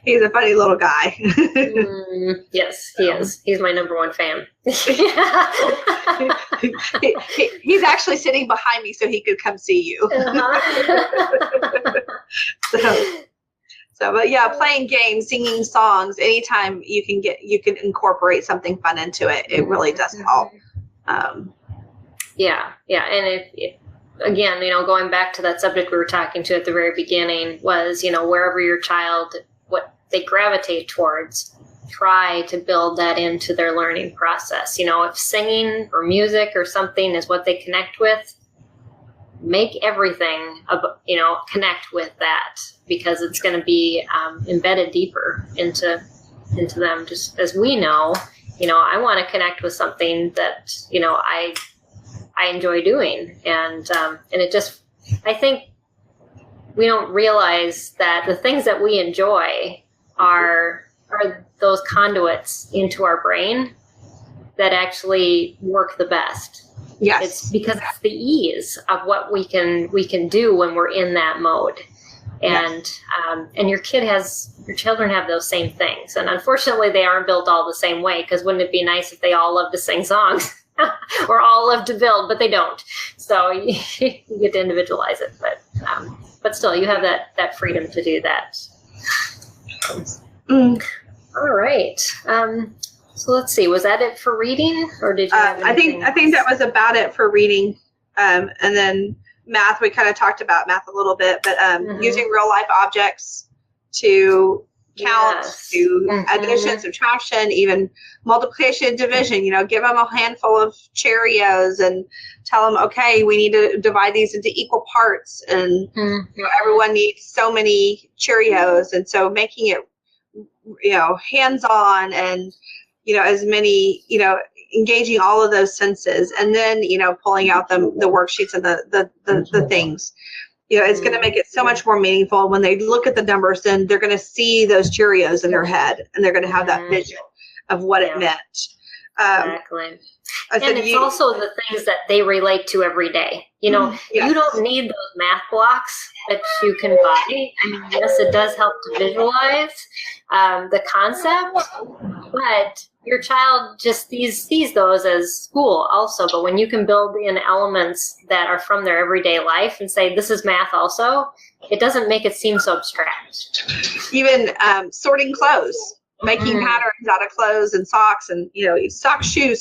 he's a funny little guy. Yes, he is. He's my number one fan. He's actually sitting behind me so he could come see you. But yeah, playing games, singing songs, anytime you can incorporate something fun into it, it really does help. Yeah. And if again, going back to that subject we were talking to at the very beginning was, wherever your child, what they gravitate towards, try to build that into their learning process. If singing or music or something is what they connect with, make everything, connect with that, because it's going to be embedded deeper into them. Just as we know, I want to connect with something that, I enjoy doing. And it just, I think we don't realize that the things that we enjoy are those conduits into our brain that actually work the best. Yes. It's because it's the ease of what we can do when we're in that mode. And and your children have those same things. And unfortunately, they aren't built all the same way, because wouldn't it be nice if they all love to sing songs or all love to build, but they don't. So you get to individualize it. But still, you have that freedom to do that. All right. So let's see. Was that it for reading, or did you have anything I think that was about it for reading. And then math, we kind of talked about math a little bit, but using real life objects to count, to addition, subtraction, even multiplication, division. Give them a handful of Cheerios and tell them, okay, we need to divide these into equal parts, and everyone needs so many Cheerios. And so making it, hands-on, and as many, engaging all of those senses, and then pulling out the worksheets and the things. It's going to make it so much more meaningful. When they look at the numbers, then they're going to see those Cheerios in their head, and they're going to have that vision of what it meant. Exactly. And it's also the things that they relate to every day. You don't need those math blocks that you can buy. I mean, yes, it does help to visualize the concept, but your child just sees those as school also. But when you can build in elements that are from their everyday life and say, this is math also, it doesn't make it seem so abstract. Even sorting clothes, making patterns out of clothes and socks, and, sock, shoe,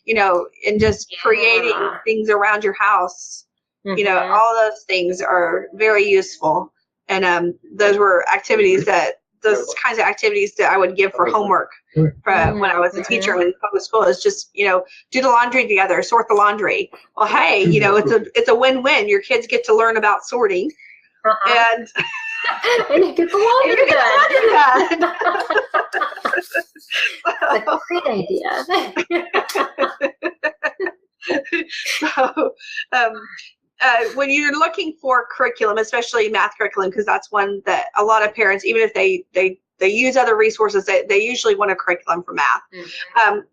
and just creating things around your house. All those things are very useful. And those kinds of activities that I would give for homework when I was a teacher in public school, is just, do the laundry together, sort the laundry. Well, hey, it's a win-win. Your kids get to learn about sorting, and you get the laundry done. That's a great idea. So, when you're looking for curriculum, especially math curriculum, because that's one that a lot of parents, even if they use other resources, they usually want a curriculum for math.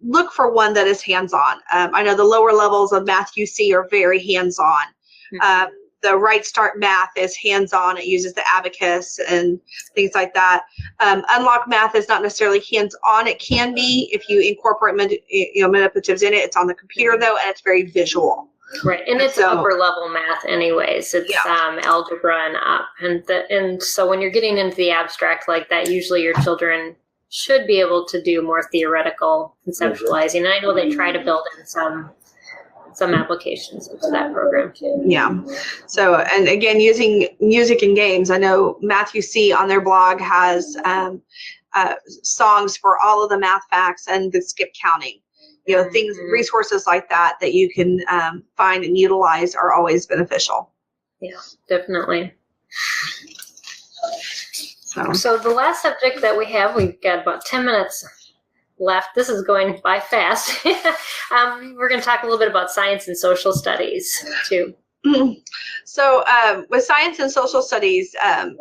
Look for one that is hands-on. I know the lower levels of Math UC are very hands-on. The Right Start Math is hands-on. It uses the abacus and things like that. Unlock Math is not necessarily hands-on. It can be if you incorporate manipulatives in it. It's on the computer though, and it's very visual. Right, and it's upper level math anyways. It's algebra and up, and so when you're getting into the abstract like that, usually your children should be able to do more theoretical conceptualizing. And I know they try to build in some applications into that program too. Yeah. So, and again, using music and games. I know Math UC on their blog has songs for all of the math facts and the skip counting. things, resources like that you can find and utilize are always beneficial. Yeah, definitely. So the last subject that we've got about 10 minutes left. This is going by fast. We're going to talk a little bit about science and social studies too. So with science and social studies, I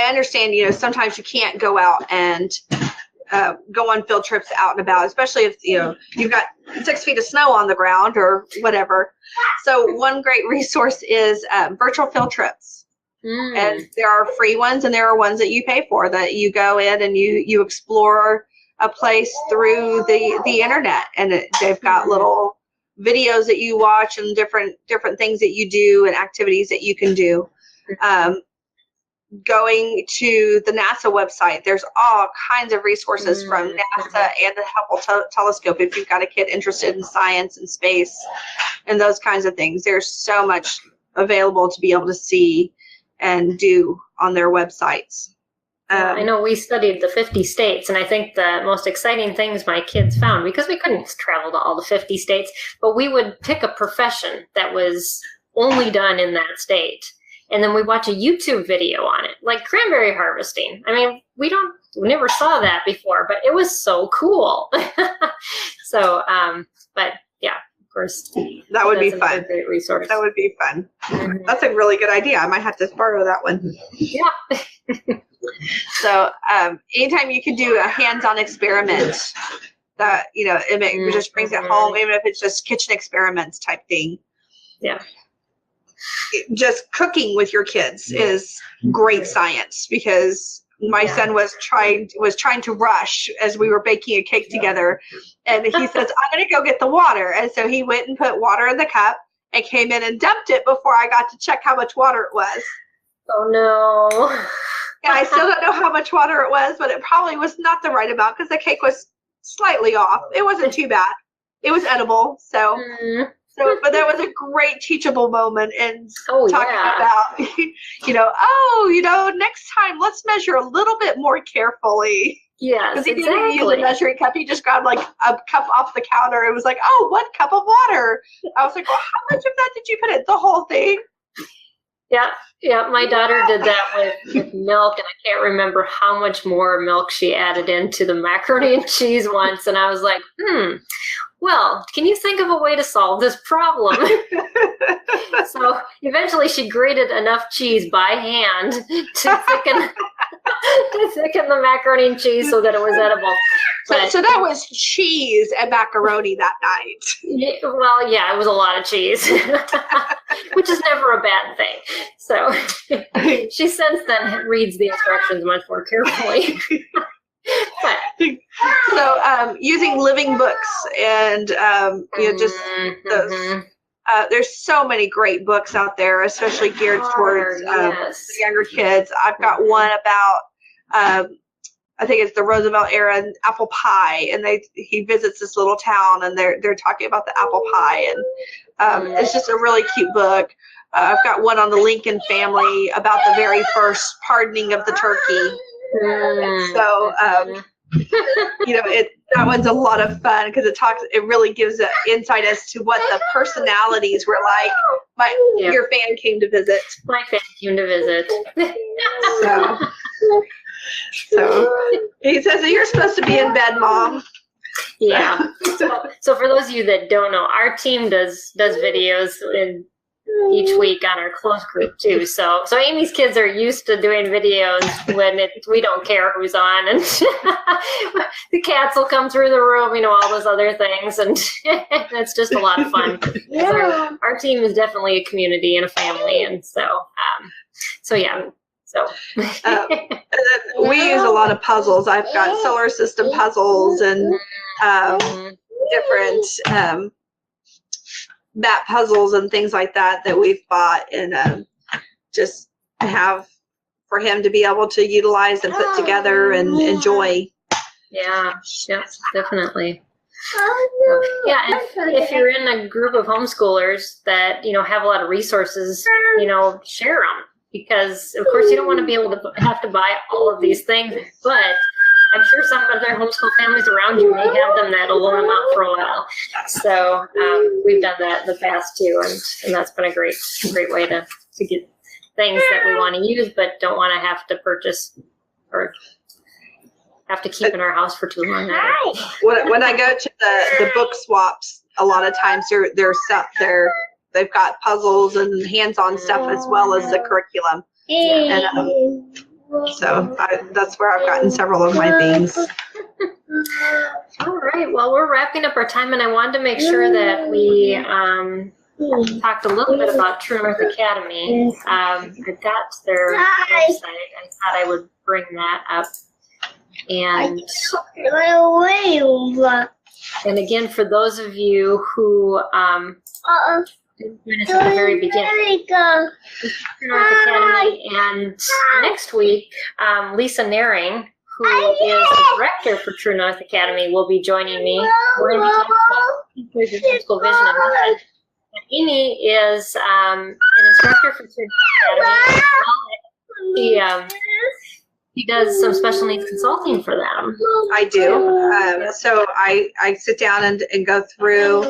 understand, sometimes you can't go out and go on field trips out and about, especially if, you've got 6 feet of snow on the ground or whatever. So one great resource is virtual field trips. And there are free ones and there are ones that you pay for, that you go in and you explore a place through the internet, and they've got little videos that you watch and different things that you do and activities that you can do. Going to the NASA website, there's all kinds of resources from NASA and the Hubble telescope. If you've got a kid interested in science and space and those kinds of things, there's so much available to be able to see and do on their websites. I know we studied the 50 states, and I think the most exciting things my kids found, because we couldn't travel to all the 50 states, but we would pick a profession that was only done in that state. And then we watch a YouTube video on it, like cranberry harvesting. I mean, we never saw that before, but it was so cool. But yeah, of course, that would be fun. Great resource. That would be fun. That's a really good idea. I might have to borrow that one. Yeah. So anytime you can do a hands-on experiment that, it just brings it home, even if it's just kitchen experiments type thing. Yeah. Just cooking with your kids is great science, because my son was trying to rush as we were baking a cake together, and he says, I'm going to go get the water. And so he went and put water in the cup and came in and dumped it before I got to check how much water it was. Oh no. And I still don't know how much water it was, but it probably was not the right amount, because the cake was slightly off. It wasn't too bad. It was edible. So but that was a great teachable moment, and talking about, next time let's measure a little bit more carefully. Yes, because he didn't use a measuring cup. He just grabbed like a cup off the counter. It was like, 1 cup of water. I was like, well, how much of that did you put in? The whole thing? Yeah. My daughter did that with milk, and I can't remember how much more milk she added into the macaroni and cheese once. And I was like, well, can you think of a way to solve this problem? So eventually she grated enough cheese by hand to thicken the macaroni and cheese so that it was edible. So that was cheese and macaroni that night. Yeah, it was a lot of cheese, which is never a bad thing. So she since then reads the instructions much more carefully. So using living books and just those. There's so many great books out there, especially geared towards the younger kids. I've got one about I think it's the Roosevelt era apple pie, and he visits this little town, and they're talking about the apple pie, and it's just a really cute book. I've got one on the Lincoln family about the very first pardoning of the turkey. So that one's a lot of fun, because it really gives an insight as to what the personalities were like. Your fan came to visit. My fan came to visit. So he says that you're supposed to be in bed, Mom. Yeah. So for those of you that don't know, our team does videos each week on our close group too. So Amy's kids are used to doing videos when we don't care who's on, and the cats will come through the room, all those other things, and it's just a lot of fun. Our team is definitely a community and a family, and yeah. So and then we use a lot of puzzles. I've got solar system puzzles and different map puzzles and things like that we've bought, and just have for him to be able to utilize and put together and enjoy. Yeah, definitely. Yeah, and if you're in a group of homeschoolers that have a lot of resources, share them, because of course you don't want to be able to have to buy all of these things, but I'm sure some other homeschool families around you may have them that'll loan them out for a while. So we've done that in the past too, and that's been a great way to get things that we want to use but don't want to have to purchase or have to keep in our house for too long. When I go to the book swaps, a lot of times they've got puzzles and hands-on stuff as well as the curriculum. And so that's where I've gotten several of my things. All right. Well, we're wrapping up our time, and I wanted to make sure that we talked a little bit about True North Academy. I've got their website. I thought I would bring that up. And again, for those of you who didn't join us at the very beginning, True North Academy, and next week, Lisa Naring, who is the director for True North Academy, will be joining me. We're going to be talking about homeschool vision and mission. And Amy is an instructor for True North Academy. He does some special needs consulting for them. I do. So I sit down and go through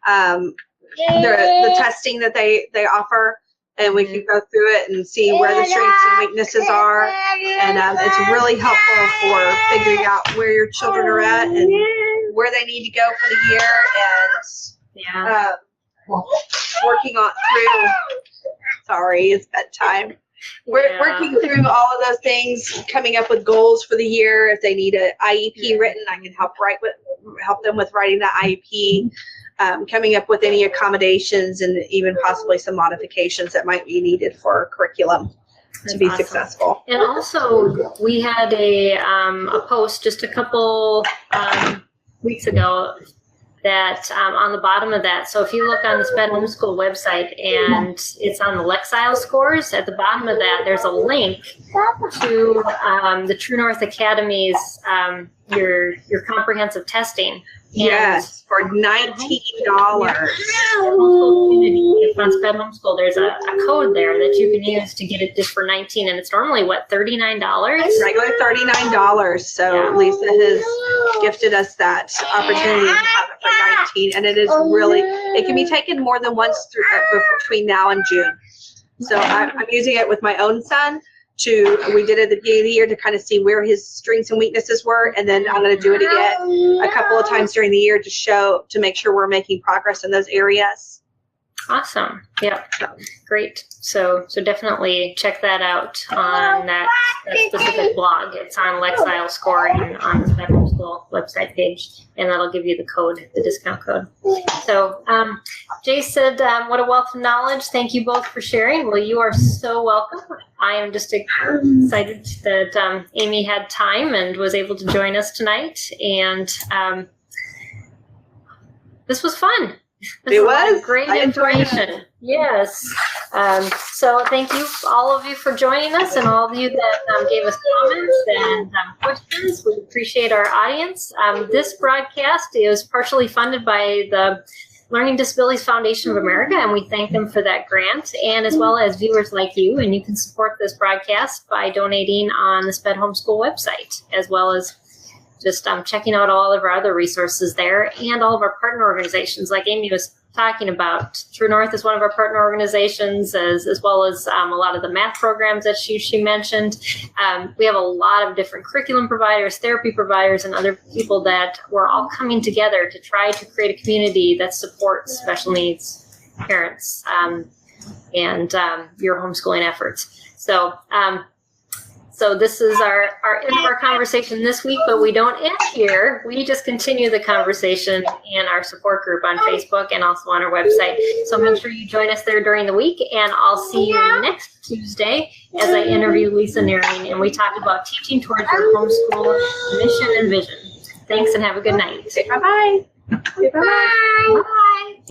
the testing that they offer, and we can go through it and see where the strengths and weaknesses are. And it's really helpful for figuring out where your children are at and where they need to go for the year, and working on through. Sorry, it's bedtime. We're working through all of those things, coming up with goals for the year. If they need an IEP written, I can help them with writing that IEP, coming up with any accommodations and even possibly some modifications that might be needed for curriculum to be successful. And also, we had a post just a couple weeks ago that on the bottom of that, so if you look on the SPED Homeschool website and it's on the Lexile scores, at the bottom of that there's a link to the True North Academy's your comprehensive testing. Yes, for $19. On SPED Homeschool, there's a code there that you can use to get it just for $19, and it's normally $39? Regular $39. So Lisa has gifted us that opportunity to have it for $19, and it is really, it can be taken more than once between now and June. So I'm using it with my own son. We did it at the beginning of the year to kind of see where his strengths and weaknesses were, and then I'm going to do it again a couple of times during the year to make sure we're making progress in those areas. Awesome. Yep. Great. So definitely check that out on that specific blog. It's on Lexile scoring on the SPED Homeschool website page, and that'll give you the code, the discount code. So Jay said, what a wealth of knowledge. Thank you both for sharing. Well, you are so welcome. I am just excited that Amy had time and was able to join us tonight. And this was fun. It was great information. Yes. So thank you, all of you, for joining us, and all of you that gave us comments and questions. We appreciate our audience. This broadcast is partially funded by the Learning Disabilities Foundation of America, and we thank them for that grant, and as well as viewers like you. And you can support this broadcast by donating on the SPED Homeschool website, as well as just checking out all of our other resources there, and all of our partner organizations like Amy was talking about. True North is one of our partner organizations, as well as a lot of the math programs that she mentioned. We have a lot of different curriculum providers, therapy providers, and other people that we're all coming together to try to create a community that supports special needs parents and your homeschooling efforts. So this is our end of our conversation this week, but we don't end here. We just continue the conversation in our support group on Facebook and also on our website. So make sure you join us there during the week, and I'll see you next Tuesday as I interview Lisa Naring, and we talk about teaching towards your homeschool mission and vision. Thanks, and have a good night. Bye-bye. Bye-bye. Bye.